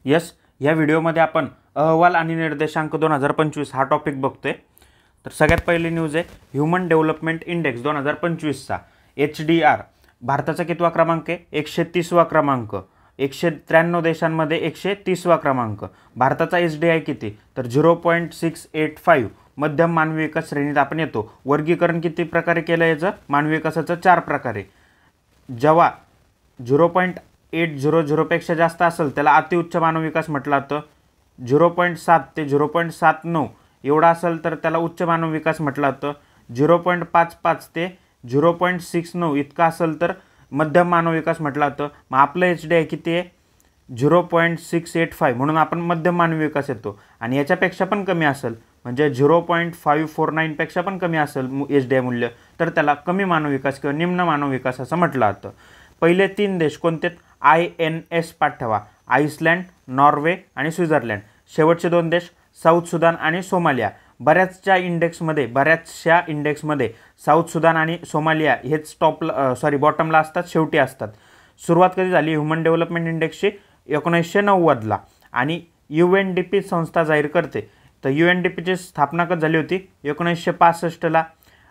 Yes, या व्हिडिओमध्ये आपण अहवाल आणि निर्देशांक 2025 हा टॉपिक बघतोय। तर सगळ्यात पहिली न्यूज आहे ह्यूमन डेव्हलपमेंट इंडेक्स 2025चा HDR भारताचा कितवा क्रमांक आहे? 130वा क्रमांक। 193 देशांमध्ये 130वा क्रमांक। भारताचा HDI किती? तर 0.685। मध्यम मानवी विकास श्रेणीत आपण येतो। वर्गीकरण किती प्रकारे केलं याचं? मानवी विकासाचं 4 प्रकारे। जेव्हा 0.800 पेक्षा जास्त असेल त्याला अतिउच्च मानव विकास म्हटलं जातं। 0.7 ते 0.79 एवढा असेल तर त्याला उच्च मानव विकास म्हटलं जातं। 0.55 ते 0.69 इतका असेल तर मध्यम मानव विकास म्हटलं जातं। मग आपलं HDI किती आहे? 0.685 म्हणून आपण मध्यम मानवी विकास येतो। आणि याच्यापेक्षा पण कमी असेल म्हणजे 0.549 पेक्षा पण कमी असेल HDI मूल्य तर त्याला कमी मानव विकास किंवा निम्न मानव विकास असं म्हटलं जातं। पहिले 3 देश कोणते? INS पाठ ठेवा, आइसलँड, नॉर्वे आणि स्वित्झर्लंड। शेवटचे 2 देश साऊथ सुदान आणि सोमालिया। बऱ्याचशा इंडेक्समध्ये साऊथ सुदान आणि सोमालिया हेच बॉटमला असतात, शेवटी असतात। सुरुवात कधी झाली ह्यूमन डेव्हलपमेंट इंडेक्सची? 1990ला आणि UNDP संस्था जाहीर करते। तर UNDPची स्थापना कधी झाली होती? 1965ला।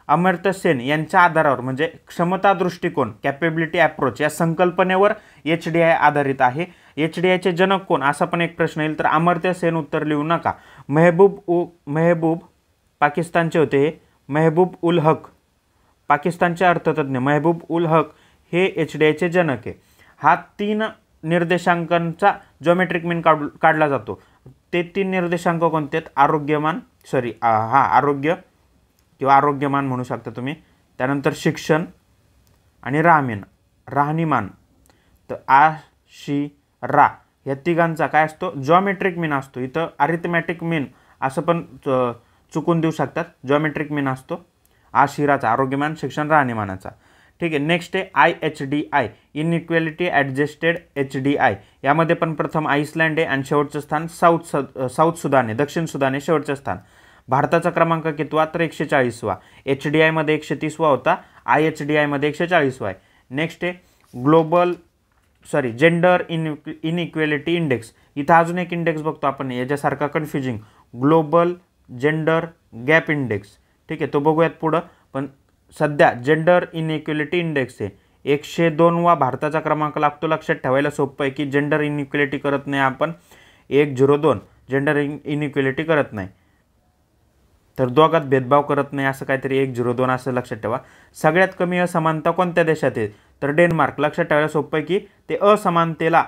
अमर्त्य सेन यांच्या आधारावर म्हणजे क्षमता दृष्टिकोन कॅपेबिलिटी अप्रोच या संकल्पनेवर HDI आधारित आहे। HDIचे जनक कोण असा पण एक प्रश्न येईल तर अमर्त्य सेन उत्तर लिहू नका। महबूब पाकिस्तानचे होते हे। महबूब उल हक पाकिस्तानचे अर्थतज्ञ महबूब उल हक हे HDIचे जनक आहे। हा 3 निर्देशांकांचा जिओमेट्रिक मीन काढला जातो। ते 3 निर्देशांक कोणते आहेत? आरोग्य किंवा आरोग्यमान म्हणू शकता तुम्ही, त्यानंतर शिक्षण आणि राहणीमान। तर रा या तिघांचा काय असतो? जिओमेट्रिक मीन असतो। इथं अरिथमॅटिक मीन असं पण चुकून देऊ शकतात, जिओमेट्रिक मीन असतो आशिराचा, आरोग्यमान, शिक्षण, राहणीमानाचा। ठीक आहे, नेक्स्ट आहे IHDI इनइक्वॅलिटी ॲडजस्टेड HDI। यामध्ये पण प्रथम आइसलँड आहे आणि शेवटचं स्थान साऊथ सुदान आहे, दक्षिण सुदान आहे शेवटचं स्थान। भारताचा क्रमांक कितवा? तर 140वा। HDI मध्ये 130वा होता, IHDI मध्ये 140वा आहे। नेक्स्ट आहे जेंडर इनइक्वॅलिटी इंडेक्स। इथं अजून एक इंडेक्स बघतो आपण याच्यासारखा confusing, global gender gap index. ठीक आहे, तो बघूयात पुढं। पण सध्या जेंडर इनइक्वॅलिटी इंडेक्स आहे 102वा भारताचा क्रमांक लागतो। लक्षात ठेवायला सोपं आहे की जेंडर इनइक्वॅलिटी करत नाही आपण, 102 जेंडर इनइक्वॅलिटी करत नाही, तर दोघात भेदभाव करत नाही असं काहीतरी 102 असं लक्षात ठेवा। सगळ्यात कमी असमानता कोणत्या देशात आहे? तर डेन्मार्क। लक्षात ठेवायला सोपं आहे की ते असमानतेला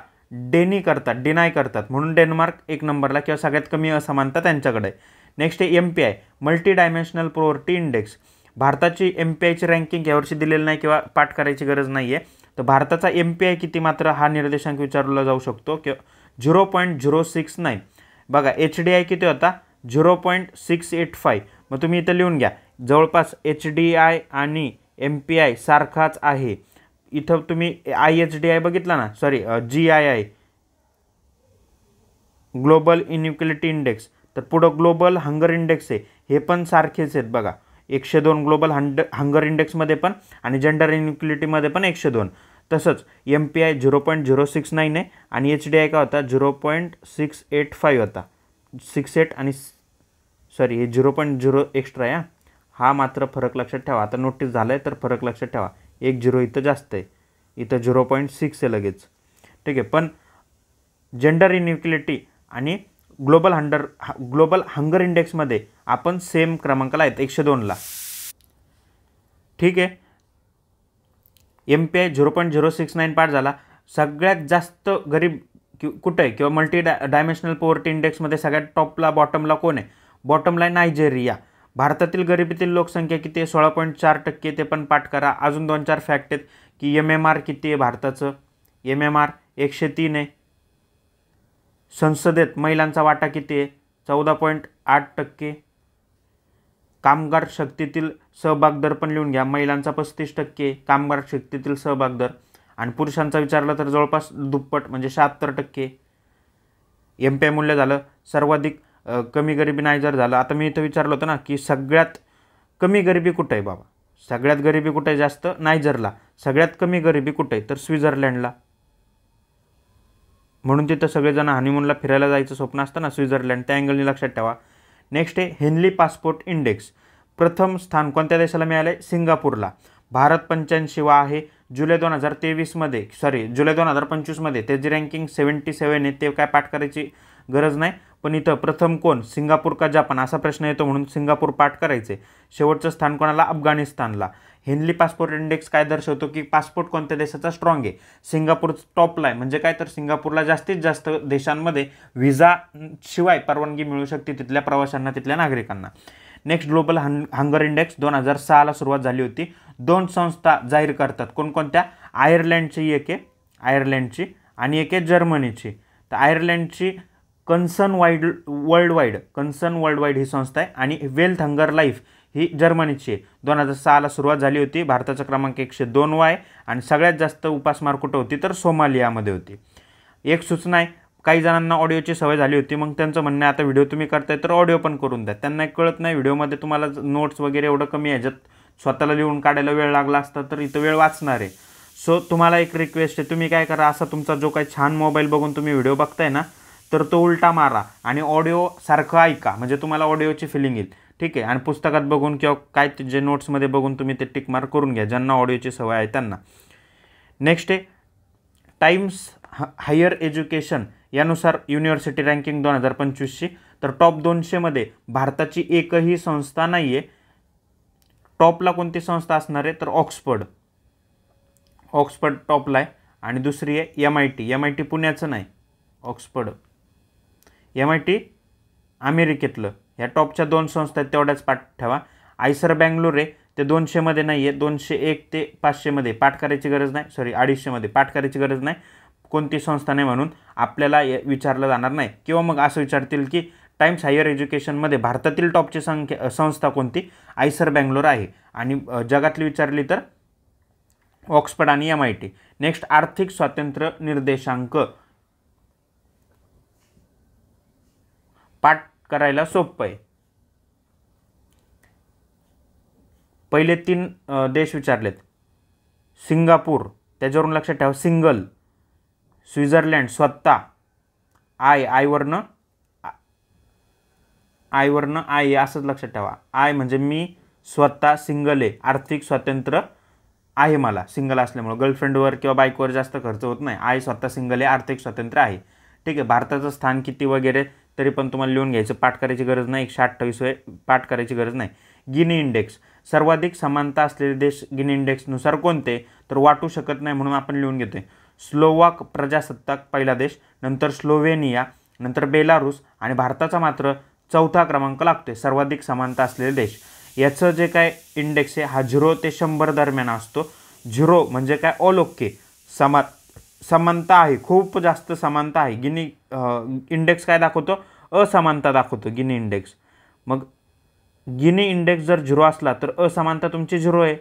डिनाय करतात म्हणून डेन्मार्क 1 नंबरला किंवा सगळ्यात कमी असमानता त्यांच्याकडे आहे। नेक्स्ट आहे MPI multi dimensional poverty index. भारताची MPIची रँकिंग यावर्षी दिलेली नाही किंवा पाठ करायची गरज नाही आहे। तर भारताचा MPI किती मात्र हा निर्देशांक विचारला जाऊ शकतो किंवा 0.069। बघा HDI किती होता? 0.685। मग तुम्ही इथं लिहून घ्या, जवळपास HDI आणि MPI सारखाच आहे। इथं तुम्ही IHDI बघितला ना, GII ग्लोबल इनइक्वॅलिटी इंडेक्स, तर पुढं ग्लोबल हंगर इंडेक्स आहे, हे पण सारखेच आहेत बघा। 102 ग्लोबल हंगर इंडेक्समध्ये पण आणि जेंडर इनइक्वॅलिटीमध्ये पण 102। तसंच MPI 0.069 आहे आणि HDI का होता? 0.685 होता। 68 आणि हे 0.0 एक्स्ट्रा आहे हा मात्र फरक लक्षात ठेवा। आता नोटीस झालं आहे तर फरक लक्षात ठेवा, 1 0 इथं जास्त आहे, इथं 0.6 आहे लगेच। ठीक आहे, पण जेंडर इनइक्वॅलिटी आणि ग्लोबल हंगर इंडेक्समध्ये आपण सेम क्रमांकाला आहेत, 102ला। ठीक आहे, MPI 0.069 पाठ झाला। सगळ्यात जास्त गरीब कुठे आहे किंवा मल्टी डायमेन्शनल पॉवर्टी इंडेक्समध्ये सगळ्यात टॉपला बॉटमला कोण आहे? बॉटमला आहे नायजेरिया। भारतातील गरिबीतील लोकसंख्या किती आहे? 16.4%। ते पण पाठ करा। अजून 2-4 फॅक्ट आहेत की MMR किती आहे भारताचं? MMR 103 आहे। संसदेत महिलांचा वाटा किती आहे? 14.8%। कामगार शक्तीतील सहभाग दर पण लिहून घ्या, महिलांचा 35% कामगार शक्तीतील सहभाग दर आणि पुरुषांचा विचारलं तर जवळपास दुप्पट म्हणजे 76%। MPI मूल्य झालं। सर्वाधिक कमी गरिबी नायजर झालं। आता मी इथं विचारलं होतं ना की सगळ्यात कमी गरिबी कुठे आहे बाबा? सगळ्यात गरिबी कुठे आहे जास्त? नायजरला। सगळ्यात कमी गरिबी कुठे आहे? तर स्वित्झर्लंडला। म्हणून तिथं सगळेजण हनीमूनला फिरायला जायचं स्वप्न असतं ना, स्वित्झर्लंड, त्या अँगलनी लक्षात ठेवा. नेक्स्ट आहे हेनली पासपोर्ट इंडेक्स. प्रथम स्थान कोणत्या देशाला मिळालं आहे? सिंगापूरला. भारत 85वा आहे. जुलै 2025मध्ये त्याची रँकिंग 77 आहे. ते काय पाठ करायची गरज नाही, पण इथं प्रथम कोण, सिंगापूर का जपान असा प्रश्न येतो म्हणून सिंगापूर पाठ करायचे. शेवटचं स्थान कोणाला? अफगाणिस्तानला. हेनली पासपोर्ट इंडेक्स काय दर्शवतो की पासपोर्ट कोणत्या देशाचा स्ट्रॉंग आहे? सिंगापूर टॉपला आहे. म्हणजे काय तर सिंगापूरला जास्तीत जास्त देशांमध्ये व्हिसा शिवाय परवानगी मिळू शकते तिथल्या प्रवाशांना, तिथल्या नागरिकांना. नेक्स्ट ग्लोबल हंगर इंडेक्स 2006ला सुरुवात झाली होती. 2 संस्था जाहीर करतात, कोणकोणत्या? आयर्लंडची एक आहे, आयर्लंडची, आणि एक आहे जर्मनीची. तर आयर्लंडची कन्सर्न वर्ल्ड वाईड ही संस्था आहे, आणि वेल्थ हंगर लाईफ ही जर्मनीची आहे. 2006ला सुरुवात झाली होती. भारताचा क्रमांक 102 आहे, आणि सगळ्यात जास्त उपासमार कुठं होती तर सोमालियामध्ये होती. एक सूचना आहे, काही जणांना ऑडिओची सवय झाली होती, मग त्यांचं म्हणणं आहे आता व्हिडिओ तुम्ही करताय तर ऑडिओ पण करून द्या. त्यांना कळत नाही व्हिडिओमध्ये तुम्हाला नोट्स वगैरे एवढं कमी ह्याच्यात स्वतःला लिहून काढायला वेळ लागला असता तर इथं वेळ वाचणार आहे. सो तुम्हाला एक रिक्वेस्ट आहे, तुम्ही काय करा, असा तुमचा जो काही छान मोबाईल बघून तुम्ही व्हिडिओ बघताय ना, तर तो उलटा मारा आणि ऑडिओ सारखं ऐका, म्हणजे तुम्हाला ऑडिओची फिलिंग येईल. ठीक आहे. आणि पुस्तकात बघून किंवा काय जे नोट्समध्ये बघून तुम्ही ते टिक मार्क करून घ्या, ज्यांना ऑडिओची सवय आहे त्यांना. नेक्स्ट आहे टाइम्स हायर एज्युकेशन यानुसार युनिव्हर्सिटी रँकिंग 2025ची. तर टॉप 200मध्ये भारताची एकही संस्था नाही आहे. टॉपला कोणती संस्था असणार आहे तर ऑक्सफर्ड टॉपला आहे, आणि दुसरी आहे MIT पुण्याचं नाही, ऑक्सफर्ड. MIT अमेरिकेतलं. ह्या टॉपच्या 2 संस्था आहेत, तेवढ्याच पाठ ठेवा. आयसर बँगलोर आहे, ते 200मध्ये नाही आहे. 201 ते 500मध्ये पाठ करायची गरज नाही, 250मध्ये पाठ करायची गरज नाही. कोणती संस्था नाही म्हणून आपल्याला विचारलं जाणार नाही. किंवा मग असं विचारतील की टाइम्स हायर एज्युकेशनमध्ये भारतातील टॉपची संस्था कोणती? आयसर बँगलोर आहे. आणि जगातली विचारली तर ऑक्सफर्ड आणि MIT. नेक्स्ट आर्थिक स्वातंत्र्य निर्देशांक. पाठ करायला सोपं आहे. पहिले 3 देश विचारलेत. सिंगापूर, त्याच्यावरून लक्षात ठेवा सिंगल. स्वित्झर्लंड स्वतः, आयवरनं आय असंच लक्षात ठेवा. आय म्हणजे मी स्वतः सिंगल आहे, आर्थिक स्वातंत्र्य आहे मला सिंगल असल्यामुळं. गर्लफ्रेंडवर किंवा बाईकवर जास्त खर्च होत नाही. आय स्वतः सिंगल आहे, आर्थिक स्वातंत्र्य आहे. ठीक आहे. भारताचं स्थान किती वगैरे तरी पण तुम्हाला लिहून घ्यायचं, पाठ करायची गरज नाही. 128 पाठ करायची गरज नाही. Gini index. सर्वाधिक समानता असलेले देश गिनी इंडेक्सनुसार कोणते तर वाटू शकत नाही म्हणून आपण लिहून घेतोय. स्लोवाक प्रजासत्ताक पहिला देश, नंतर स्लोव्हेनिया, नंतर बेलारूस, आणि भारताचा मात्र 4था क्रमांक लागतोय सर्वाधिक समानता असलेले देश. याचं जे काय इंडेक्स आहे हा 0 ते 100 दरम्यान असतो. 0 म्हणजे काय ऑल ओके, समानता आहे, खूप जास्त समानता आहे. गिनी इंडेक्स काय दाखवतो? असमानता दाखवतो गिनी इंडेक्स. मग गिनी इंडेक्स जर 0 असला तर असमानता तुमची 0 आहे.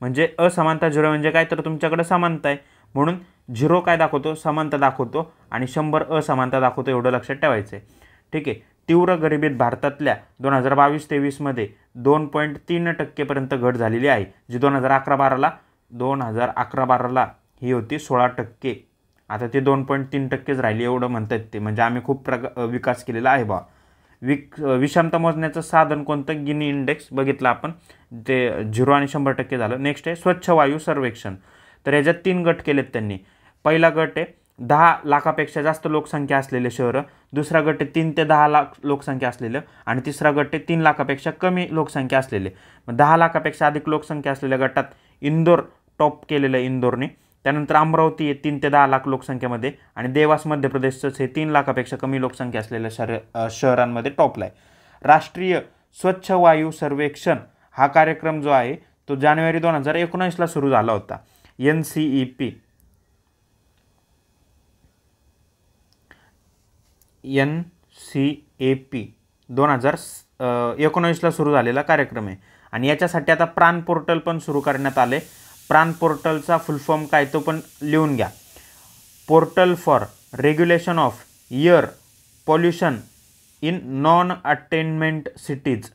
म्हणजे असमानता 0 म्हणजे काय तर तुमच्याकडे समानता आहे, म्हणून 0 काय दाखवतो? समानता दाखवतो, आणि 100 असमानता दाखवतो. एवढं लक्षात ठेवायचं आहे. ठीक आहे. तीव्र गरिबीत भारतातल्या 2022-23मध्ये 2.3% घट झालेली आहे, जी 2011-12ला ही होती 16%. आता ते 2.3%च राहिली एवढं म्हणतात ते. म्हणजे आम्ही खूप विकास केलेला आहे बा. विषमता मोजण्याचं साधन कोणतं? गिनी इंडेक्स बघितलं आपण, ते 0 आणि 100% झालं. नेक्स्ट आहे स्वच्छ वायू सर्वेक्षण. तर याच्यात 3 गट केलेत त्यांनी. पहिला गट आहे 10 लाखापेक्षा जास्त लोकसंख्या असलेले शहरं, दुसरा गट आहे 3 ते 10 लाख लोकसंख्या असलेलं, आणि तिसरा गट आहे 3 लाखापेक्षा कमी लोकसंख्या असलेले. 10 लाखापेक्षा अधिक लोकसंख्या असलेल्या गटात इंदोर टॉप केलेलं आहे इंदोरने. त्यानंतर अमरावती आहे 3 ते 10 लाख लोकसंख्येमध्ये, आणि देवास मध्य प्रदेशचंच हे 3 लाखापेक्षा कमी लोकसंख्या असलेल्या शहरांमध्ये टॉपला आहे. राष्ट्रीय स्वच्छ वायू सर्वेक्षण हा कार्यक्रम जो आहे तो जानेवारी 2019ला सुरू झाला होता. NCEP 2019ला सुरू झालेला कार्यक्रम आहे. आणि याच्यासाठी आता प्राण पोर्टल पण सुरू करण्यात आले. प्राण पोर्टलचा फुल फॉर्म काय तो पण लिहून घ्या. Portal for regulation of air pollution in non attainment cities.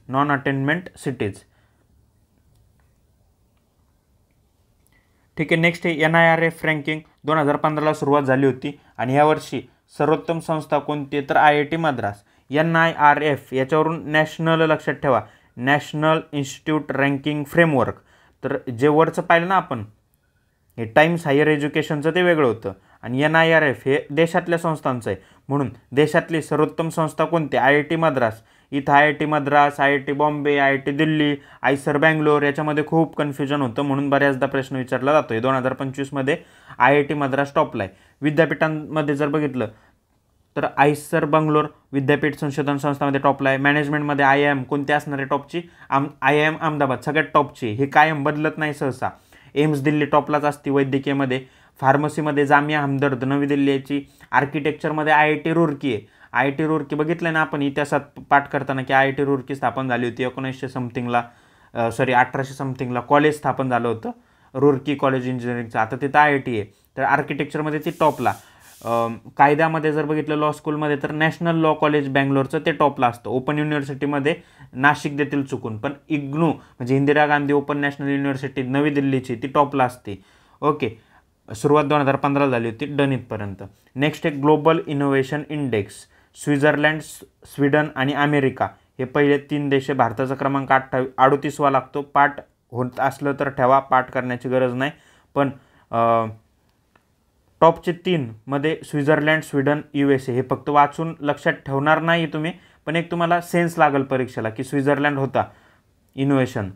ठीक आहे. नेक्स्ट आहे NIRF रँकिंग. 2015ला सुरुवात झाली होती, आणि यावर्षी सर्वोत्तम संस्था कोणती तर IIT मद्रास. NIRF याच्यावरून नॅशनल, लक्षात ठेवा, नॅशनल इन्स्टिट्यूट रँकिंग फ्रेमवर्क. तर जे वरचं पाहिलं ना आपण, हे टाइम्स हायर एज्युकेशनचं ते वेगळं होतं आणि NIRF हे देशातल्या संस्थांचं आहे. म्हणून देशातली सर्वोत्तम संस्था कोणती? IIT मद्रास. इथं IIT Madras, IIT Bombay, IIT Delhi, IISER Bangalore याच्यामध्ये खूप कन्फ्युजन होतं, म्हणून बऱ्याचदा प्रश्न विचारला जातो. 2025मध्ये IIT मद्रास टॉपला आहे. विद्यापीठांमध्ये जर बघितलं तर आयसर बंगलोर विद्यापीठ संशोधन संस्थामध्ये टॉपला आहे. मॅनेजमेंटमध्ये IIM कोणती असणार आहे टॉपची? IIM अहमदाबाद सगळ्यात टॉपची. हे कायम बदलत नाही सहसा. एम्स दिल्ली टॉपलाच असते वैद्यकीयमध्ये. फार्मसीमध्ये जामिया हमदर्द नवी दिल्ली याची. आर्किटेक्चरमध्ये IIT रुर्की आहे. IIT रुर्की बघितलं ना आपण इतिहासात पाठ करताना की IIT रुर्की स्थापन झाली होती 1900 समथिंगला, 1800 समथिंगला कॉलेज स्थापन झालं होतं रुर्की कॉलेज इंजिनिअरिंगचं. आता तिथं IIT आहे. तर आर्किटेक्चरमध्ये ती टॉपला. कायद्यामध्ये जर बघितलं लॉ स्कूलमध्ये तर नॅशनल लॉ कॉलेज बँगलोरचं ते टॉपला असतं. ओपन युनिव्हर्सिटीमध्ये नाशिक देतील चुकून, पण इग्नू म्हणजे Indira Gandhi open national university नवी दिल्लीची ती टॉपला असते. ओके, सुरुवात 2015 झाली होती, डन इथपर्यंत. नेक्स्ट आहे global innovation index. Switzerland, Sweden आणि अमेरिका हे पहिले 3 देश. भारताचा क्रमांक 38वा लागतो. पाठ होत असलं तर ठेवा, पाठ करण्याची गरज नाही. पण टॉपचे 3 मध्ये स्वित्झर्लंड, स्वीडन, USA हे फक्त वाचून लक्षात ठेवणार नाही तुम्ही, पण एक तुम्हाला सेन्स लागेल परीक्षेला की स्वित्झर्लंड होता innovation.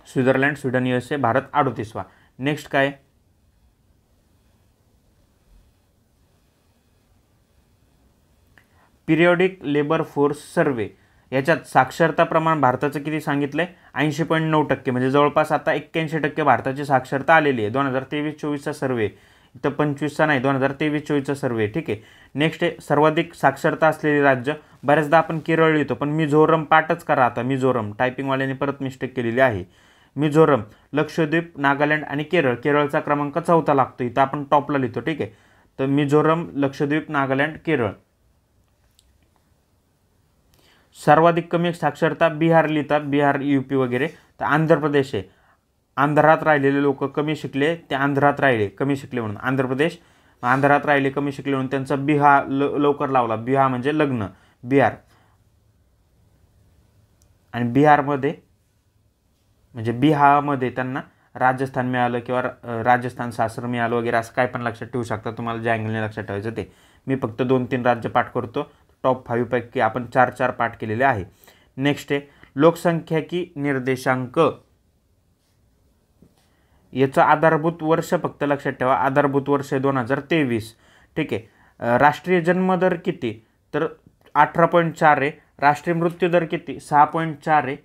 Switzerland, Sweden, USA, Bharat 38वा. नेक्स्ट काय? Periodic labour force survey. याच्यात साक्षरता प्रमाण भारताचं किती सांगितलंय? 80.9%, म्हणजे जवळपास आता 81% भारताची साक्षरता आलेली आहे. 2023-24चा सर्वे, इथं 25चा नाही, 2023-24चा सर्वे. ठीक आहे. नेक्स्ट आहे सर्वाधिक साक्षरता असलेली राज्य. बऱ्याचदा आपण केरळ लिहितो, पण मिझोरम पाठच करा आता. मिझोरम, टायपिंगवाल्याने परत मिस्टेक केलेली आहे. मिझोरम, लक्षद्वीप, नागालँड आणि केरळ. केरळचा क्रमांक 4था लागतो, इथं आपण टॉपला लिहितो. ठीक आहे. तर मिझोरम, लक्षद्वीप, नागालँड, केरळ. सर्वाधिक कमी साक्षरता बिहार लिहितात, बिहार, UP वगैरे. तर आंध्र प्रदेश आहे. आंध्रात राहिलेले लोक कमी शिकले, ते आंध्रात राहिले कमी शिकले म्हणून. आंध्र प्रदेश आंध्रात राहिले कमी शिकले म्हणून त्यांचा बिहा लवकर लावला. बिहा म्हणजे लग्न, बिहार. आणि बिहारमध्ये म्हणजे बिहामध्ये त्यांना राजस्थान मिळालं किंवा राजस्थान सासर मिळालं वगैरे, असं काय पण लक्षात ठेवू शकता. तुम्हाला ज्या अँगलने लक्षात ठेवायचं ते. मी फक्त 2-3 राज्य पाठ करतो. टॉप 5 पैकी आपण 4 पाठ केलेले आहे. नेक्स्ट आहे लोकसंख्याकी निर्देशांक. याचं आधारभूत वर्ष फक्त लक्षात ठेवा, आधारभूत वर्ष 2023. ठीक आहे. राष्ट्रीय जन्मदर किती? तर 18.4 आहे. राष्ट्रीय मृत्यूदर किती? 6.4 आहे.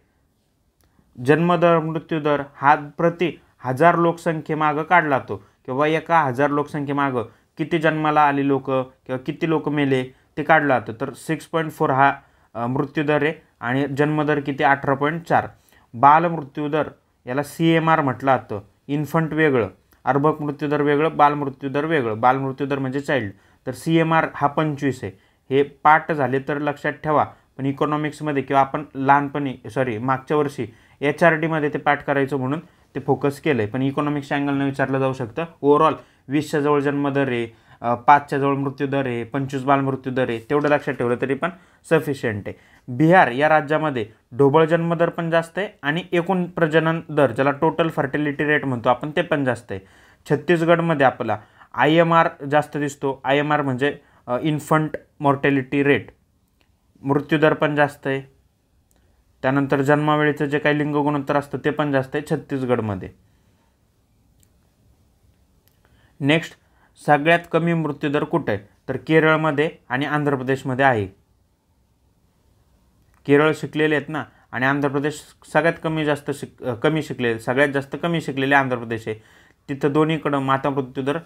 जन्मदर, मृत्यूदर हा प्रति 1000 लोकसंख्येमागं काढला तो, किंवा एका 1000 लोकसंख्येमागं किती जन्माला आली लोक किंवा किती लोक मेले ते काढलं जातं. तर 6.4 हा मृत्यूदर आहे आणि जन्मदर किती? 18.4. बाल मृत्यूदर याला CMR म्हटलं जातं. इन्फंट वेगळं, अर्भक मृत्यूदर वेगळं, बाल मृत्यूदर वेगळं. बाल मृत्यूदर म्हणजे चाइल्ड. तर CMR हा 25 आहे. हे पाठ झाले तर लक्षात ठेवा. पण इकॉनॉमिक्समध्ये किंवा आपण लहानपणी मागच्या वर्षी HRDमध्ये ते पाठ करायचं म्हणून ते फोकस केलं आहे. पण इकॉनॉमिक्सच्या अँगलनं विचारलं जाऊ शकतं. ओव्हरऑल 20च्या जवळ जन्मदर आहे, 5च्या जवळ मृत्यूदर आहे, 25 बाल मृत्यूदर आहे. तेवढं लक्षात ठेवलं तरी पण सफिशियंट आहे. बिहार या राज्यामध्ये ढोबळ जन्मदर पण जास्त आहे आणि एकूण प्रजनन दर, ज्याला टोटल फर्टिलिटी रेट म्हणतो आपण, ते पण जास्त आहे. छत्तीसगडमध्ये आपला IMR जास्त दिसतो. IMR म्हणजे इन्फंट मॉर्टॅलिटी रेट. मृत्यूदर पण जास्त आहे. त्यानंतर जन्मावेळेचं जे काही लिंग गुणोत्तर असतं ते पण जास्त आहे छत्तीसगडमध्ये. नेक्स्ट, सगळ्यात कमी मृत्यूदर कुठे आहे? तर केरळमध्ये आणि आंध्र प्रदेशमध्ये आहे. केरळ शिकलेले आहेत ना, आणि आंध्र प्रदेश सगळ्यात कमी शिकलेले, सगळ्यात जास्त कमी शिकलेले आंध्र प्रदेश आहे. तिथं दोन्हीकडं माता मृत्यूदर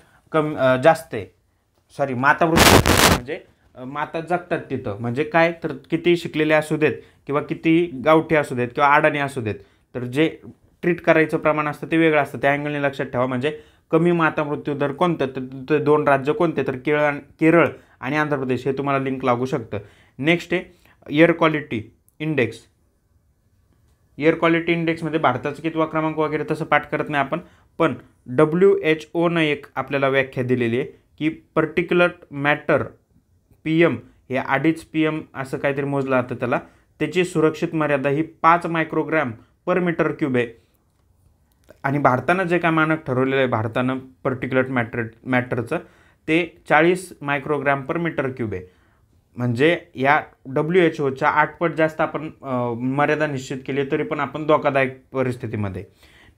जास्त आहे. माता मृत्यूदर म्हणजे माता जगतात तिथं. म्हणजे काय, तर किती शिकलेले असू देत किंवा किती गावठी असू देत किंवा अडाणी असू देत, तर जे ट्रीट करायचं प्रमाण असतं ते वेगळं असतं. त्या अँगलने लक्षात ठेवा. म्हणजे कमी माता मृत्यूदर कोणतं, तर 2 राज्य कोणते, तर केरळ आणि आंध्र प्रदेश. हे तुम्हाला लिंक लागू शकतं. नेक्स्ट आहे air quality index. Air quality इंडेक्समध्ये भारताचा कितवा क्रमांक वगैरे तसं पाठ करत नाही आपण, पण WHO एक आपल्याला व्याख्या दिलेली आहे की पर्टिक्युलर मॅटर PM हे 2.5 PM असं काहीतरी मोजलं जातं त्याला, त्याची सुरक्षित मर्यादा ही 5 मायक्रोग्रॅम पर मीटर क्यूब आहे. आणि भारतानं जे काय मानक ठरवलेलं आहे भारतानं पर्टिक्युलर मॅटरचं ते 40 मायक्रोग्रॅम पर मीटर क्यूब आहे. म्हणजे या WHO च्या 8 पट जास्त आपण मर्यादा निश्चित केली तरी पण आपण धोकादायक परिस्थितीमध्ये.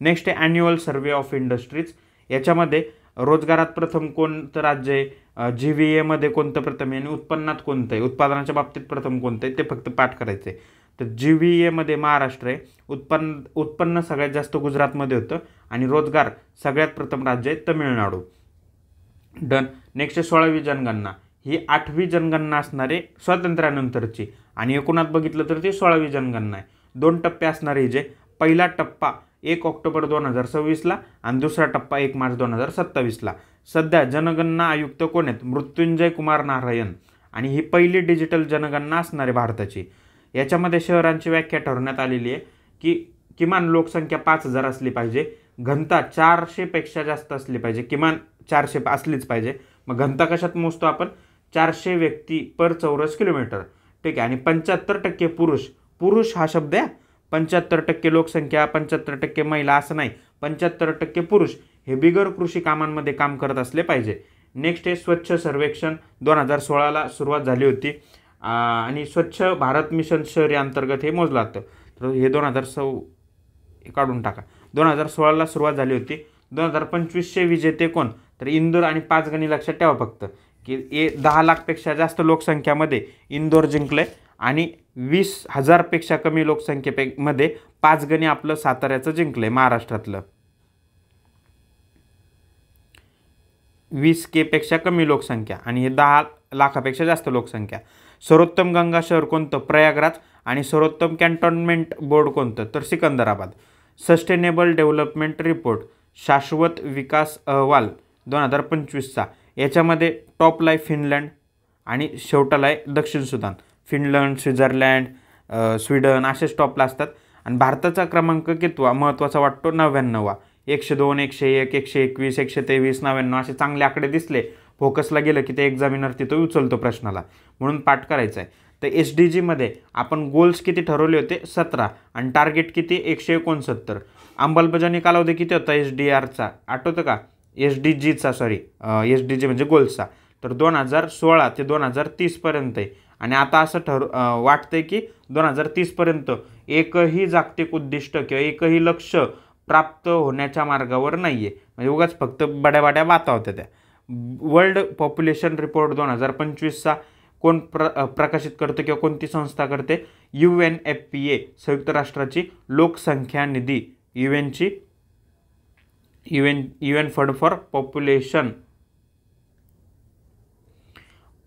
नेक्स्ट आहे ॲन्युअल सर्वे ऑफ इंडस्ट्रीज. याच्यामध्ये रोजगारात प्रथम कोणतं राज्य आहे, GVA कोणतं प्रथम आहे आणि उत्पन्नात कोणतं आहे, उत्पादनाच्या बाबतीत प्रथम कोणतं आहे ते फक्त पाठ करायचं आहे. तर GVA महाराष्ट्र आहे, उत्पन्न सगळ्यात जास्त गुजरातमध्ये होतं आणि रोजगार सगळ्यात प्रथम राज्य आहे तमिळनाडू. डन. नेक्स्ट आहे 16वी जनगणना. ही 8वी जनगणना असणारे स्वातंत्र्यानंतरची आणि एकूणात बघितलं तर ती 16वी जनगणना आहे. 2 टप्पे असणारे जे पहिला टप्पा 1 ऑक्टोबर 2026ला आणि दुसरा टप्पा 1 मार्च 2027ला. सध्या जनगणना आयुक्त कोण आहेत, मृत्युंजय कुमार नारायण, आणि ही पहिली डिजिटल जनगणना असणार आहे भारताची. याच्यामध्ये शहरांची व्याख्या ठरवण्यात आलेली आहे की किमान लोकसंख्या 5000 असली पाहिजे, घनता 400पेक्षा जास्त असली पाहिजे, किमान 400 असलीच पाहिजे. मग घनता कशात मोजतो आपण, 400 व्यक्ती पर चौरस किलोमीटर. ठीक आहे. आणि 75% पुरुष हा शब्द आहे, 75% लोकसंख्या 75% महिला असं नाही, 75% पुरुष हे बिगर कृषी कामांमध्ये काम करत असले पाहिजे. नेक्स्ट आहे स्वच्छ सर्वेक्षण. 2016ला सुरुवात झाली होती आणि स्वच्छ भारत मिशन शहरी अंतर्गत हे मोजलं जातं. तर हे 2016 काढून टाका, 2016ला सुरुवात झाली होती. 2025चे विजेते कोण, तर इंदोर आणि 5 गणी लक्षात ठेवा फक्त की 10 लाखपेक्षा जास्त लोकसंख्यामध्ये इंदोर जिंकले आणि 20,000पेक्षा कमी लोकसंख्येमध्ये 5 गणी आपलं साताऱ्याचं जिंकलंय महाराष्ट्रातलं. 20K पेक्षा कमी लोकसंख्या आणि हे 10 लाखापेक्षा जास्त लोकसंख्या. सर्वोत्तम गंगा शहर कोणतं, प्रयागराज, आणि सर्वोत्तम कॅन्टोन्मेंट बोर्ड कोणतं, तर सिकंदराबाद. सस्टेनेबल डेव्हलपमेंट रिपोर्ट शाश्वत विकास अहवाल 2025चा. याच्यामध्ये टॉपला आहे फिनलँड आणि शेवटाला आहे दक्षिण सुदान. फिनलंड, स्वित्झर्लंड, स्वीडन असेच टॉपला असतात. आणि भारताचा क्रमांक कितवा महत्त्वाचा वाटतो, 99वा. 102, 101, 121, 123, 99 असे चांगले आकडे दिसले फोकसला गेलं की ते एक्झामिनर तिथं उचलतो प्रश्नाला, म्हणून पाठ करायचा आहे. तर SDGमध्ये आपण गोल्स किती ठरवले होते, 17, आणि टार्गेट किती, 169. अंमलबजावणी कालावधी किती होता SDRचा, आठवतं का, SDGचा, SDG म्हणजे गोल्सचा, तर 2016 ते 2030पर्यंत आहे. आणि आता असं वाटतंय की 2030पर्यंत एकही जागतिक उद्दिष्ट किंवा एकही लक्ष प्राप्त होण्याच्या मार्गावर नाही आहे. म्हणजे उगाच फक्त बड्या बाता होत्या त्या. वर्ल्ड पॉप्युलेशन रिपोर्ट 2025चा कोण प्रकाशित करते किंवा कोणती संस्था करते, UNFPA, संयुक्त राष्ट्राची लोकसंख्या निधी, UN फंड फॉर पॉप्युलेशन.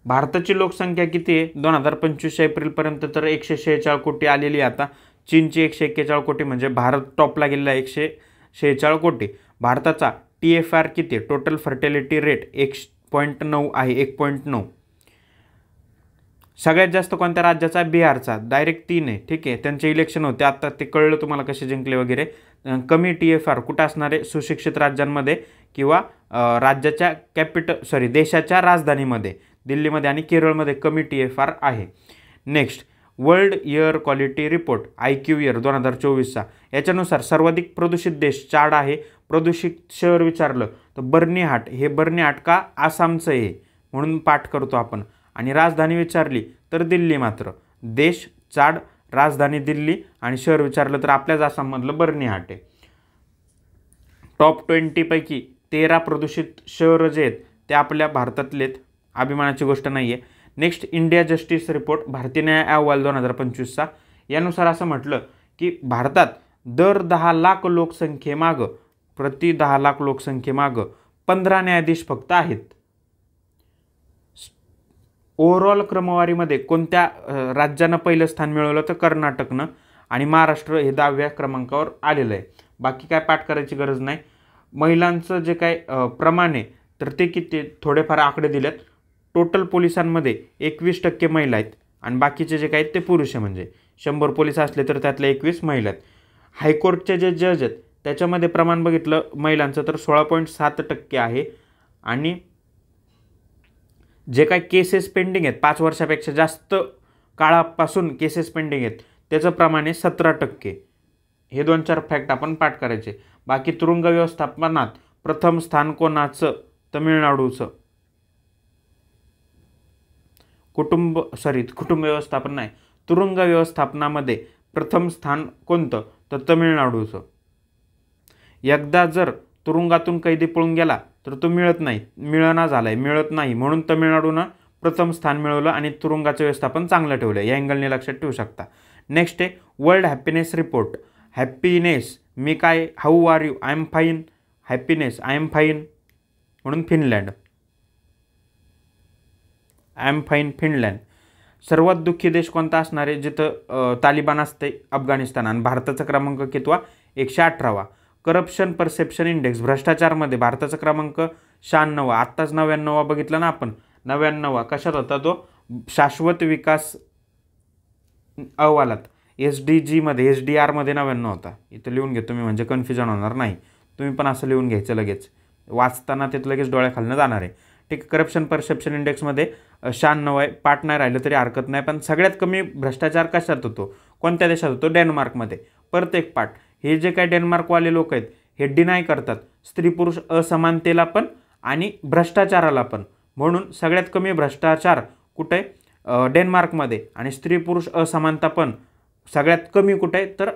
भारताची लोकसंख्या किती आहे 2025 एप्रिलपर्यंत, तर 146 कोटी आलेली आहे. आता चीनची 141 कोटी, म्हणजे भारत टॉपला गेलेला आहे 146 कोटी. भारताचा TFR किती आहे, टोटल फर्टिलिटी रेट 1.9 आहे, 1.9. सगळ्यात जास्त कोणत्या राज्याचा, बिहारचा, डायरेक्ट 3 आहे. ठीक आहे. त्यांचे इलेक्शन होते आता, ते कळलं तुम्हाला कसे जिंकले वगैरे. कमी TFR कुठं असणार आहे, सुशिक्षित राज्यांमध्ये किंवा राज्याच्या देशाच्या राजधानीमध्ये, दिल्लीमध्ये आणि केरळमध्ये कमी TFR आहे. Next world air quality report IQ year 2024चा. याच्यानुसार सर्वाधिक प्रदूषित देश 4 आहे. प्रदूषित शहर विचारलं तर बर्नीहाट, हे बर्नीहाट का, आसामचं आहे म्हणून पाठ करतो आपण. आणि राजधानी विचारली तर दिल्ली. मात्र देश 4, राजधानी दिल्ली, आणि शहर विचारलं तर आपल्याच आसाममधलं बर्नीहाट आहे. टॉप 20 पैकी 13 प्रदूषित शहरं जे आहेत ते आपल्या भारतातले आहेत, अभिमानाची गोष्ट नाही आहे. नेक्स्ट इंडिया जस्टिस रिपोर्ट, भारतीय न्याय अहवाल 2025चा. यानुसार असं म्हटलं की भारतात दर 10 लाख लोकसंख्येमागं, प्रति 10 लाख लोकसंख्येमागं 15 न्यायाधीश फक्त आहेत. ओव्हरऑल क्रमवारीमध्ये कोणत्या राज्यानं पहिलं स्थान मिळवलं, तर कर्नाटकनं, आणि महाराष्ट्र हे 10व्या क्रमांकावर आलेलं आहे. बाकी काय पाठ करायची गरज नाही. महिलांचं जे काय प्रमाण आहे तर ते किती, थोडेफार आकडे दिलेत. टोटल पोलिसांमध्ये 21% महिला आहेत आणि बाकीचे जे काय ते पुरुष आहे. म्हणजे 100 पोलीस असले तर त्यातले 21 महिला आहेत. हायकोर्टचे जे जज आहेत त्याच्यामध्ये प्रमाण बघितलं महिलांचं तर 16.7% आहे आणि जे काही केसेस पेंडिंग आहेत 5 वर्षापेक्षा जास्त काळापासून केसेस पेंडिंग आहेत त्याचं प्रमाण आहे 17%. हे 2-4 फॅक्ट आपण पाठ करायचे. बाकी तुरुंग व्यवस्थापनात प्रथम स्थान कोणाचं? तमिळनाडूचं. कुटुंब व्यवस्थापन नाही, तुरुंग व्यवस्थापनामध्ये प्रथम स्थान कोणतं? तर तमिळनाडूचं. एकदा जर तुरुंगातून कैदी पळून गेला तर तो मिळत नाही म्हणून तमिळनाडूनं प्रथम स्थान मिळवलं आणि तुरुंगाचं व्यवस्थापन चांगलं ठेवलं. या अँगलने लक्षात ठेवू शकता. नेक्स्ट आहे वर्ल्ड हॅपीनेस रिपोर्ट. हॅपीनेस मी काय, how are you, I am fine. Happiness I am fine म्हणून Finland. I am fine Finland. सर्वात दुःखी देश कोणता असणार आहे? जिथं तालिबान असते? अफगाणिस्तान. आणि भारताचा क्रमांक कितवा? 118वा. करप्शन परसेप्शन इंडेक्स भ्रष्टाचारमध्ये भारताचा क्रमांक 96. आत्ताच 99 बघितला ना आपण. 99 कशात होता तो? शाश्वत विकास अहवालात SDGमध्ये SDRमध्ये 99 होता. इथं लिहून घेतो मी म्हणजे कन्फ्युजन होणार नाही. तुम्ही पण असं लिहून घ्यायचं लगेच, वाचताना ते लगेच डोळ्याखालनं जाणार आहे. ठीक. करप्शन परसेप्शन इंडेक्समध्ये 96 आहे. पाठ नाही राहिलं तरी हरकत नाही. पण सगळ्यात कमी भ्रष्टाचार कशात होतो? कोणत्या देशात होतो? डेन्मार्कमध्ये. परत एक पाठ. हे जे काही डेन्मार्कवाले लोक आहेत हे डिनाय करतात स्त्री पुरुष असमानतेला पण आणि भ्रष्टाचाराला पण. म्हणून सगळ्यात कमी भ्रष्टाचार कुठे आहे? डेन्मार्कमध्ये. आणि स्त्री पुरुष असमानता पण सगळ्यात कमी कुठे आहे? तर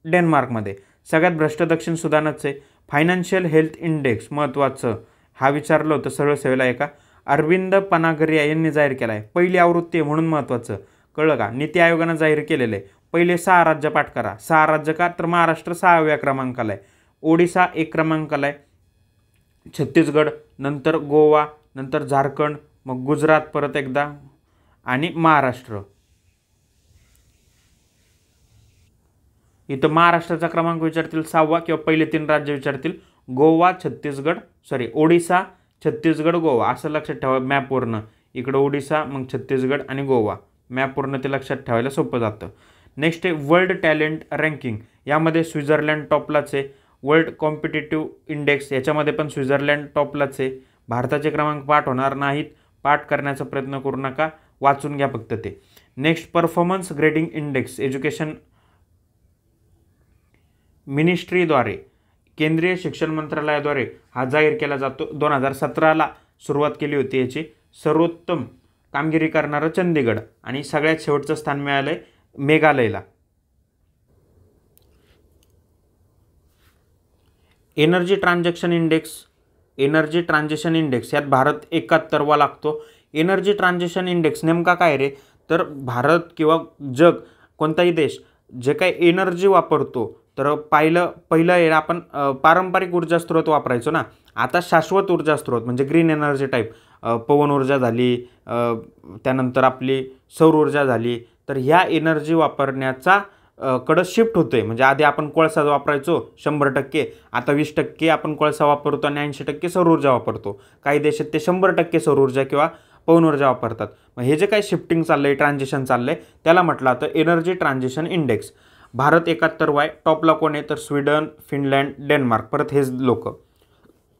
डेन्मार्कमध्ये. सगळ्यात भ्रष्ट दक्षिण सुदानच आहे. फायनान्शियल हेल्थ इंडेक्स महत्त्वाचं. हा विचारलं होतं सरळ सेवेला एका. अरविंद पनागरिया यांनी जाहीर केला आहे. पहिली आवृत्ती आहे म्हणून महत्त्वाचं. कळलं का? नीती आयोगानं जाहीर केलेलं आहे. पहिले 6 राज्य पाठ करा. 6 राज्य का? तर महाराष्ट्र 6व्या क्रमांकाला आहे, ओडिसा 1 क्रमांकाला आहे, छत्तीसगड, नंतर गोवा, नंतर झारखंड, मग गुजरात परत एकदा आणि महाराष्ट्र. इथं महाराष्ट्राचा क्रमांक विचारतील 6वा किंवा पहिले 3 राज्य विचारतील. गोवा, ओडिसा, छत्तीसगड, गोवा असं लक्षात ठेवा मॅपवरनं. इकडं ओडिसा, मग छत्तीसगड आणि गोवा. मॅपवरनं ते लक्षात ठेवायला सोपं जातं. नेक्स्ट आहे वर्ल्ड टॅलेंट रँकिंग. यामध्ये स्वित्झर्लंड टॉपलाच आहे. वर्ल्ड कॉम्पिटिटिव्ह इंडेक्स याच्यामध्ये पण स्वित्झर्लंड टॉपलाच आहे. भारताचे क्रमांक पाठ होणार नाहीत, पाठ करण्याचा प्रयत्न करू नका, वाचून घ्या फक्त ते. Next performance grading index education मिनिस्ट्रीद्वारे, केंद्रीय शिक्षण मंत्रालयाद्वारे हा जाहीर केला जातो. 2017ला सुरुवात केली होती याची. सर्वोत्तम कामगिरी करणारं चंदीगड आणि सगळ्यात शेवटचं स्थान मिळालं आहे मेघालयला. एनर्जी ट्रान्झॅक्शन इंडेक्स यात भारत 71वा लागतो. एनर्जी ट्रान्झॅक्शन इंडेक्स नेमका काय रे? तर भारत किंवा जग कोणताही देश जे काही एनर्जी वापरतो तर पहिलं आपण पारंपरिक ऊर्जा स्रोत वापरायचो ना. आता शाश्वत ऊर्जा स्रोत म्हणजे ग्रीन एनर्जी टाईप, पवन ऊर्जा झाली, त्यानंतर आपली सौर ऊर्जा झाली. तर ह्या एनर्जी वापरण्याचा कडं शिफ्ट होतोय. म्हणजे आधी आपण कोळसा वापरायचो 100%, आता 20% आपण कोळसा वापरतो आणि 80% सौर ऊर्जा वापरतो. काही देशात ते 100% सौर ऊर्जा किंवा पवन ऊर्जा वापरतात. मग हे जे काही शिफ्टिंग चाललंय, ट्रान्झिशन चाललंय, त्याला म्हटलं जातं एनर्जी ट्रान्झिशन इंडेक्स. भारत 71 आहे. टॉपला कोण आहे? तर स्वीडन, फिनलँड, डेन्मार्क. परत हेच लोक,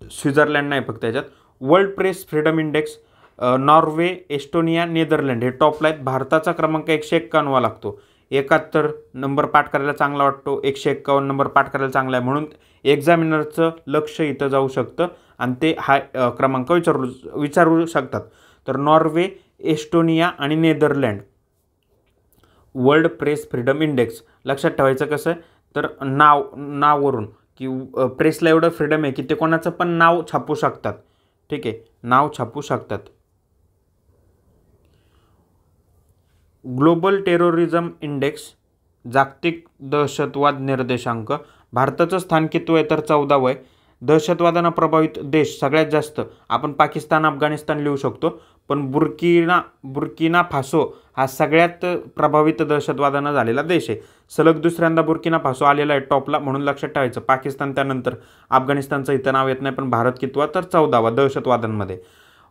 स्वित्झर्लंड नाही फक्त याच्यात. World press freedom index Norway, Estonia, Netherland हे टॉपला आहेत. भारताचा क्रमांक 151 लागतो. 71 नंबर पाठ करायला चांगला वाटतो, 151 नंबर पाठ करायला चांगला आहे. म्हणून एक्झामिनरचं लक्ष इथं जाऊ शकतं आणि ते हा क्रमांक विचारू शकतात. तर नॉर्वे, एस्टोनिया आणि Netherland. World press freedom index लक्षात ठेवायचं कसं? तर नाववरून की प्रेसला एवढं फ्रीडम आहे की ते कोणाचं पण नाव छापू शकतात. ठीक आहे, नाव छापू शकतात. ग्लोबल टेररिझम इंडेक्स जागतिक दहशतवाद निर्देशांक. भारताचं स्थान कितवं आहे? तर 14वं आहे. दहशतवादानं प्रभावित देश सगळ्यात जास्त आपण पाकिस्तान, अफगाणिस्तान लिहू शकतो, पण बुर्किना फासो हा सगळ्यात प्रभावित दहशतवादानं झालेला देश आहे. सलग दुसऱ्यांदा बुर्किना फासो आलेला आहे टॉपला. म्हणून लक्षात ठेवायचं पाकिस्तान त्यानंतर अफगाणिस्तानचं इथं नाव येत नाही, पण भारत कितवा? तर 14वा दहशतवादांमध्ये.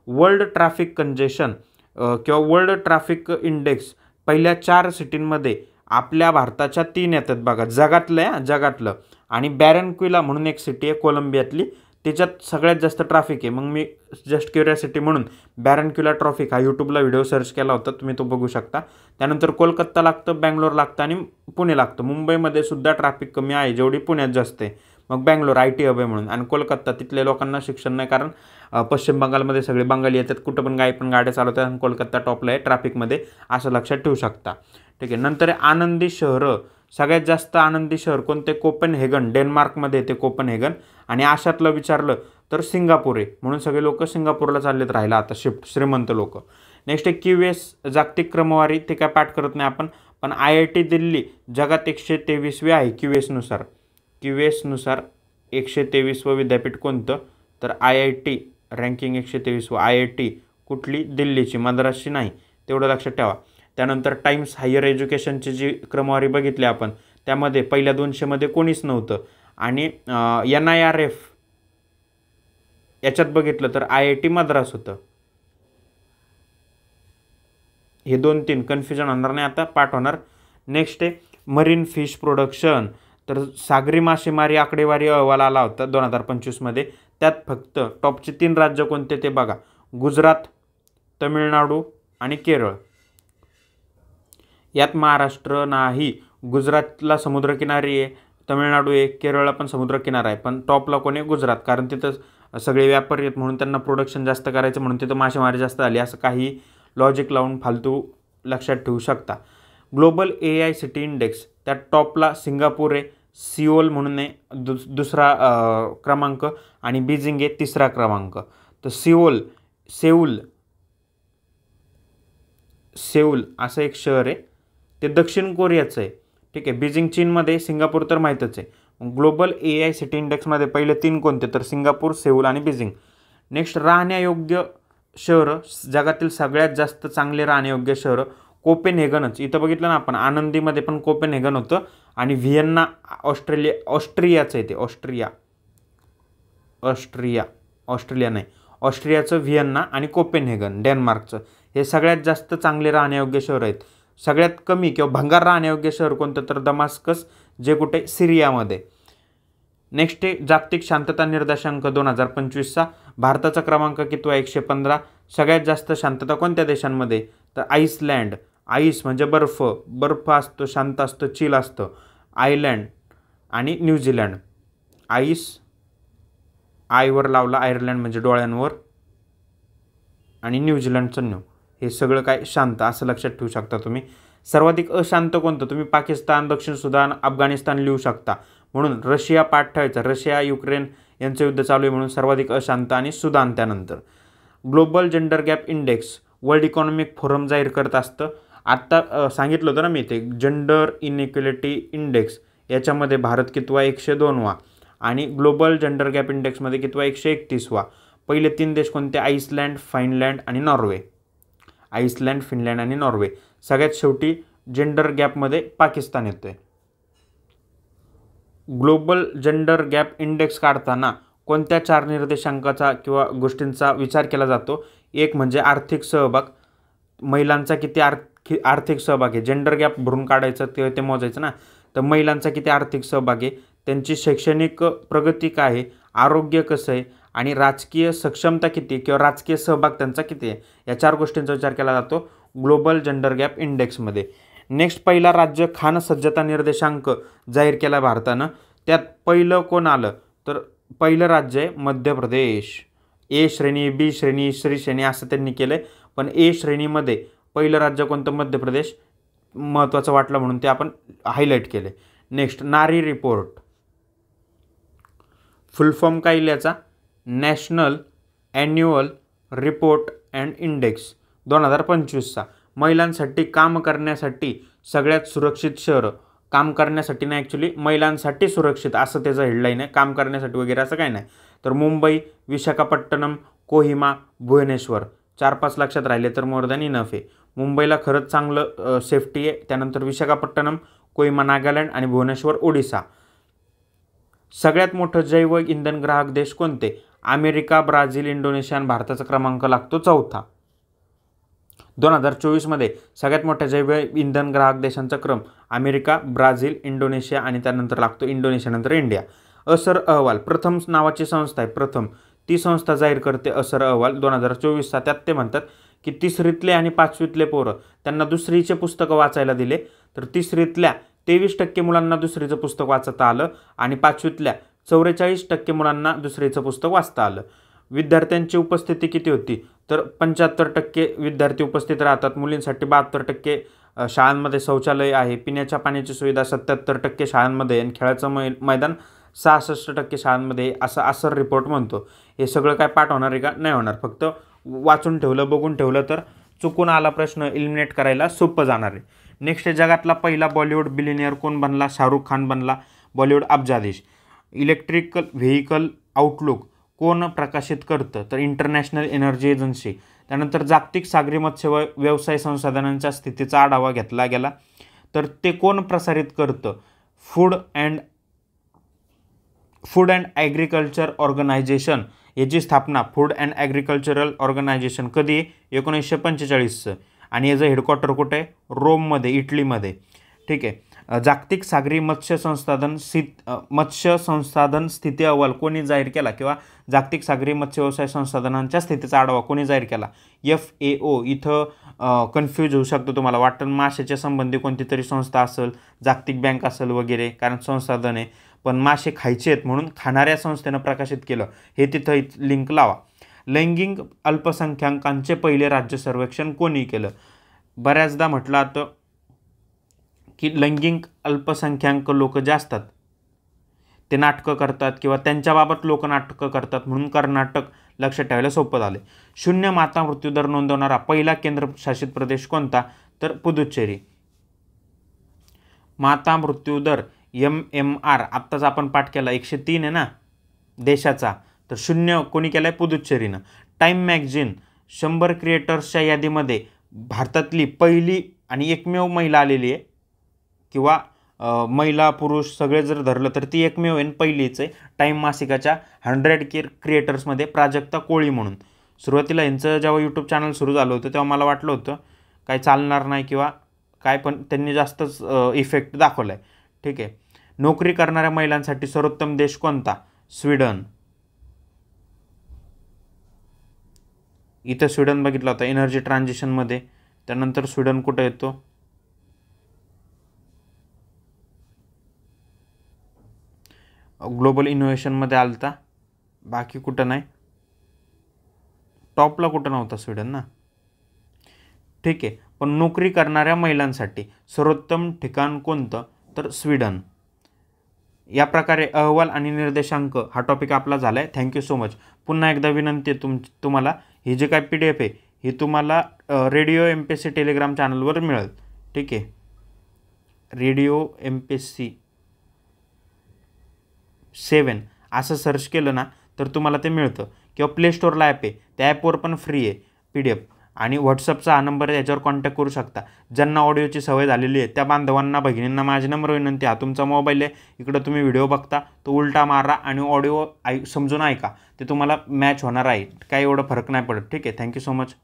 वर्ल्ड ट्रॅफिक कंजेशन किंवा वर्ल्ड ट्रॅफिक इंडेक्स पहिल्या 4 सिटींमध्ये आपल्या भारताच्या 3 येतात बघा. जगातलं आणि बॅरनक्विला म्हणून एक सिटी आहे कोलंबियातली, त्याच्यात सगळ्यात जास्त ट्रॅफिक आहे. मग मी जस्ट क्युरियोसिटी म्हणून बॅरनक्विला ट्रॉफिक हा यूट्यूबला व्हिडिओ सर्च केला होता, तुम्ही तो बघू शकता. त्यानंतर कोलकाता लागतं, बँगलोर लागतं आणि पुणे लागतं. मुंबईमध्ये सुद्धा ट्रॅफिक कमी आहे जेवढी पुण्यात जास्त आहे. मग बँगलोर IT हब आहे म्हणून, आणि कोलकाता तिथल्या लोकांना शिक्षण नाही, कारण पश्चिम बंगालमध्ये सगळे बंगाली येतात, कुठं पण पण गाड्या चालवतात, आणि कोलकाता टॉपला आहे ट्रॅफिकमध्ये, असं लक्षात ठेवू शकता. ठीक आहे. नंतर आनंदी शहरं, सगळ्यात जास्त आनंदी शहर कोणते? कोपेनहेगन, डेन्मार्कमध्ये येते कोपेनहेगन. आणि अशातलं विचारलं तर सिंगापूर आहे, म्हणून सगळे लोक सिंगापूरला चाललेत राहायला आता, श्रीमंत लोक. नेक्स्ट आहे QS जागतिक क्रमवारी, ते काय पाठ करत नाही आपण, पण IIT दिल्ली जगात 123वी आहे QS नुसार. QS नुसार 123वं विद्यापीठ कोणतं? तर IIT रँकिंग 123वं. IIT कुठली? दिल्लीची, मद्रासची नाही, तेवढं लक्षात ठेवा. त्यानंतर टाइम्स हायर एज्युकेशनची जी क्रमवारी बघितली आपण, त्यामध्ये पहिल्या 200मध्ये कोणीच नव्हतं. आणि NIRF याच्यात बघितलं तर IIT मद्रास होतं. हे 2-3 कन्फ्युजन होणार नाही, आता पाठ होणार. नेक्स्ट आहे मरीन फिश प्रोडक्शन, तर सागरी मासेमारी आकडेवारी अहवाल आला होता 2025मध्ये. त्यात फक्त टॉपचे 3 राज्य कोणते ते बघा, गुजरात, तमिळनाडू आणि केरळ. यात महाराष्ट्र नाही. गुजरातला समुद्रकिनारी आहे, तमिळनाडू आहे, केरळला पण समुद्रकिनारा आहे, पण टॉपला कोण आहे? गुजरात, कारण तिथं सगळे व्यापारी आहेत म्हणून त्यांना प्रोडक्शन जास्त करायचं, म्हणून तिथं मासेमारी जास्त झाली, असं काही लॉजिक लावून फालतू लक्षात ठेवू शकता. ग्लोबल AI सिटी इंडेक्स, त्यात टॉपला सिंगापूर आहे, सिओल म्हणून आहे दुसरा क्रमांक, आणि बीजिंग आहे तिसरा क्रमांक. तर सेऊल असं एक शहर आहे, ते दक्षिण कोरियाचं आहे. ठीक आहे. बीजिंग चीनमध्ये, सिंगापूर तर माहीतच आहे. ग्लोबल AI सिटी इंडेक्समध्ये पहिले 3 कोणते? तर सिंगापूर, सेऊल आणि बीजिंग. नेक्स्ट राहण्यायोग्य शहरं, जगातील सगळ्यात जास्त चांगले राहण्यायोग्य शहरं कोपेनहेगनच. इथं बघितलं ना आपण, आनंदीमध्ये पण कोपेनहेगन होतं, आणि व्हिएन्ना ऑस्ट्रियाचं आहे ते, ऑस्ट्रिया नाही, ऑस्ट्रियाचं व्हिएन्ना, आणि कोपेनहेगन डेन्मार्कचं. हे सगळ्यात जास्त चांगले राहण्यायोग्य शहर आहेत. सगळ्यात कमी किंवा भंगार राहण्यायोग्य शहर कोणतं? तर दमास्कस, जे कुठे? सिरियामध्ये. नेक्स्ट आहे जागतिक शांतता निर्देशांक 2025चा, भारताचा क्रमांक कितवा? 115. सगळ्यात जास्त शांतता कोणत्या देशांमध्ये? तर आईसलँड. आईस म्हणजे बर्फ असतो, शांत असतं, चिल असतं. आयलँड आणि न्यूझीलंड. आयवर लावला, आयर्लंड म्हणजे डोळ्यांवर, आणि न्यूझीलंडचं न्यू. हे सगळं काय? शांत, असं लक्षात ठेवू शकता तुम्ही. सर्वाधिक अशांत कोणतं? तुम्ही पाकिस्तान, दक्षिण सुदान, अफगाणिस्तान लिहू शकता, म्हणून रशिया पाठ ठेवायचा. रशिया युक्रेन यांचं युद्ध चालू आहे म्हणून सर्वाधिक अशांत, आणि सुदान त्यानंतर. Global gender gap index world economic forum जाहीर करत असतं. आत्ता सांगितलं होतं ना मी, ते जेंडर इनइक्वॅलिटी इंडेक्स, याच्यामध्ये भारत कितवा? 102वा. आणि ग्लोबल जेंडर गॅप इंडेक्समध्ये कितवा? 131वा. पहिले 3 देश कोणते? आईसलँड, फिनलँड आणि नॉर्वे. आईसलँड, फिनलँड आणि नॉर्वे. सगळ्यात शेवटी जेंडर गॅपमध्ये पाकिस्तान येतोय. ग्लोबल जेंडर गॅप इंडेक्स काढताना कोणत्या 4 निर्देशांकाचा किंवा गोष्टींचा विचार केला जातो? एक म्हणजे आर्थिक सहभाग, महिलांचा किती आर्थिक सहभाग आहे, जेंडर गॅप भरून काढायचं ते मोजायचं ना. तर महिलांचा किती आर्थिक सहभाग आहे, त्यांची शैक्षणिक प्रगती काय आहे, आरोग्य कसं आहे, आणि राजकीय सक्षमता किती किंवा राजकीय सहभाग त्यांचा किती आहे, या 4 गोष्टींचा विचार केला जातो ग्लोबल जेंडर गॅप इंडेक्समध्ये. नेक्स्ट, पहिला राज्य खान सज्जता निर्देशांक जाहीर केला भारतानं. त्यात पहिलं कोण आलं? तर पहिलं राज्य आहे मध्य प्रदेश. A श्रेणी, B श्रेणी, C श्रेणी असं त्यांनी केलं आहे, पण A श्रेणीमध्ये पहिलं राज्य कोणतं? मध्य प्रदेश. महत्त्वाचं वाटलं म्हणून ते आपण हायलाईट केले. नेक्स्ट, नारी रिपोर्ट फुल फॉर्म काय लिहायचा? National annual report and index 2025चा. महिलांसाठी काम करण्यासाठी सगळ्यात सुरक्षित शहरं. काम करण्यासाठी नाही, ॲक्च्युली महिलांसाठी सुरक्षित असं त्याचं हेडलाईन आहे, काम करण्यासाठी वगैरे असं काही नाही. तर मुंबई, विशाखापट्टणम, कोहिमा, भुवनेश्वर. 4-5 लक्षात राहिले तर मोर दॅन इनफ आहे. मुंबईला खरंच चांगलं सेफ्टी आहे. त्यानंतर विशाखापट्टणम, कोहिमा नागालँड, आणि भुवनेश्वर ओडिसा. सगळ्यात मोठं जैव इंधन ग्राहक देश कोणते? अमेरिका, ब्राझील, इंडोनेशिया, आणि भारताचा क्रमांक लागतो 4था. 2024मध्ये सगळ्यात मोठ्या जैव इंधन ग्राहक देशांचा क्रम अमेरिका, ब्राझील, इंडोनेशिया आणि त्यानंतर लागतो इंडोनेशियानंतर इंडिया. असर अहवाल प्रथम नावाची संस्था आहे, प्रथम ती संस्था जाहीर करते असर अहवाल 2024चा. त्यात ते म्हणतात की तिसरीतले आणि पाचवीतले पोरं त्यांना दुसरीचे पुस्तकं वाचायला दिले, तर तिसरीतल्या 23% मुलांना दुसरीचं पुस्तक वाचता आलं आणि पाचवीतल्या 44% मुलांना दुसरीचं पुस्तक वाचता आलं. विद्यार्थ्यांची उपस्थिती किती होती, तर 75% विद्यार्थी उपस्थित राहतात. मुलींसाठी 72% शाळांमध्ये शौचालय आहे. पिण्याच्या पाण्याची सुविधा 77% शाळांमध्ये आणि खेळाचं मैदान 66% शाळांमध्ये, असा असर रिपोर्ट म्हणतो. हे सगळं काय पाठ होणार आहे का? नाही होणार. फक्त वाचून ठेवलं, बघून ठेवलं तर चुकून आला प्रश्न एलिमिनेट करायला सोपं जाणार आहे. नेक्स्ट जगातला पहिला बॉलिवूड बिलिनियर कोण बनला? शाहरुख खान बनला, बॉलिवूड अब्जाधीश. इलेक्ट्रिकल व्हेकल आउटलुक कोण प्रकाशित करतं? तर इंटरनॅशनल एनर्जी एजन्सी. त्यानंतर जागतिक सागरी मत्स्य व्यवसाय संसाधनांच्या स्थितीचा आढावा घेतला गेला, तर ते कोण प्रसारित करतं? Food and agriculture organization. याची स्थापना फूड अँड ॲग्रिकल्चरल ऑर्गनायझेशन कधी? 1945 आणि याचं हेडक्वार्टर कुठे आहे? रोममध्ये, इटलीमध्ये. ठीक आहे. जागतिक सागरी मत्स्य संसाधन स्थिती अहवाल कोणी जाहीर केला, किंवा जागतिक सागरी मत्स्य व्यवसाय संसाधनांच्या स्थितीचा आढावा कोणी जाहीर केला? FAO. इथं कन्फ्यूज होऊ शकतो तुम्हाला, वाटतं माशाच्या संबंधी कोणती तरी संस्था असेल, जागतिक बँक असेल वगैरे, कारण संसाधन आहे. पण मासे खायचे आहेत म्हणून खाणाऱ्या संस्थेनं प्रकाशित केलं, हे तिथं लिंक लावा. लैंगिक अल्पसंख्याकांचे पहिले राज्य सर्वेक्षण कोणी केलं? बऱ्याचदा म्हटलं जातं की लैंगिक अल्पसंख्याक लोक जे असतात ते नाटकं करतात किंवा त्यांच्याबाबत लोक नाटकं करतात, म्हणून कर्नाटक लक्षात ठेवायला सोपं झालं. शून्य माता मृत्यूदर नोंदवणारा पहिला केंद्रशासित प्रदेश कोणता? तर पुदुच्चेरी. माता मृत्यूदर MMR आत्ताच आपण पाठ केला 103 आहे ना देशाचा, तर शून्य कोणी केलं आहे? पुदुच्चेरीनं. टाईम मॅगझिन 100 क्रिएटर्सच्या यादीमध्ये भारतातली पहिली आणि एकमेव महिला आलेली आहे, किंवा महिला पुरुष सगळे जर धरलं तर ती एकमेव आहे, पहिलीच आहे. टाईम मासिकाच्या 100 क्रिएटर्समध्ये प्राजक्ता कोळी म्हणून. सुरुवातीला यांचं जेव्हा यूट्यूब चॅनल सुरू झालं होतं तेव्हा मला वाटलं होतं काय चालणार नाही किंवा काय, पण त्यांनी जास्तच इफेक्ट दाखवला आहे. ठीक आहे. नोकरी करणाऱ्या महिलांसाठी सर्वोत्तम देश कोणता? स्वीडन. इथं स्वीडन बघितला होता एनर्जी ट्रान्झिशनमध्ये. त्यानंतर स्वीडन कुठं येतो? ग्लोबल इनोव्हेशनमध्ये आलता, बाकी कुठं नाही. टॉपला कुठं नव्हता स्वीडन ना. ठीक आहे. पण नोकरी करणाऱ्या महिलांसाठी सर्वोत्तम ठिकाण कोणतं? तर स्वीडन. या प्रकारे अहवाल आणि निर्देशांक हा टॉपिक आपला झाला आहे. Thank you so much. पुन्हा एकदा विनंती आहे तुम्हाला, ही जे काय PDF आहे ही तुम्हाला रेडिओ MPSC टेलिग्राम चॅनलवर मिळेल. ठीक आहे. रेडिओ MPSC 7 असं सर्च केलं ना तर तुम्हाला ते मिळतं, किंवा प्ले स्टोअरला ॲप आहे, त्या ॲपवर पण फ्री आहे PDF. आणि व्हॉट्सअपचा हा नंबर आहे, याच्यावर कॉन्टॅक्ट करू शकता. ज्यांना ऑडिओची सवय झालेली आहे त्या बांधवांना भगिनींना माझी नम्र विनंती, हा तुमचा मोबाईल आहे, इकडं तुम्ही व्हिडिओ बघता तो उलटा मारा आणि ऑडिओ समजून ऐका, ते तुम्हाला मॅच होणार आहे. काही एवढं फरक नाही पडत. ठीक आहे. Thank you so much.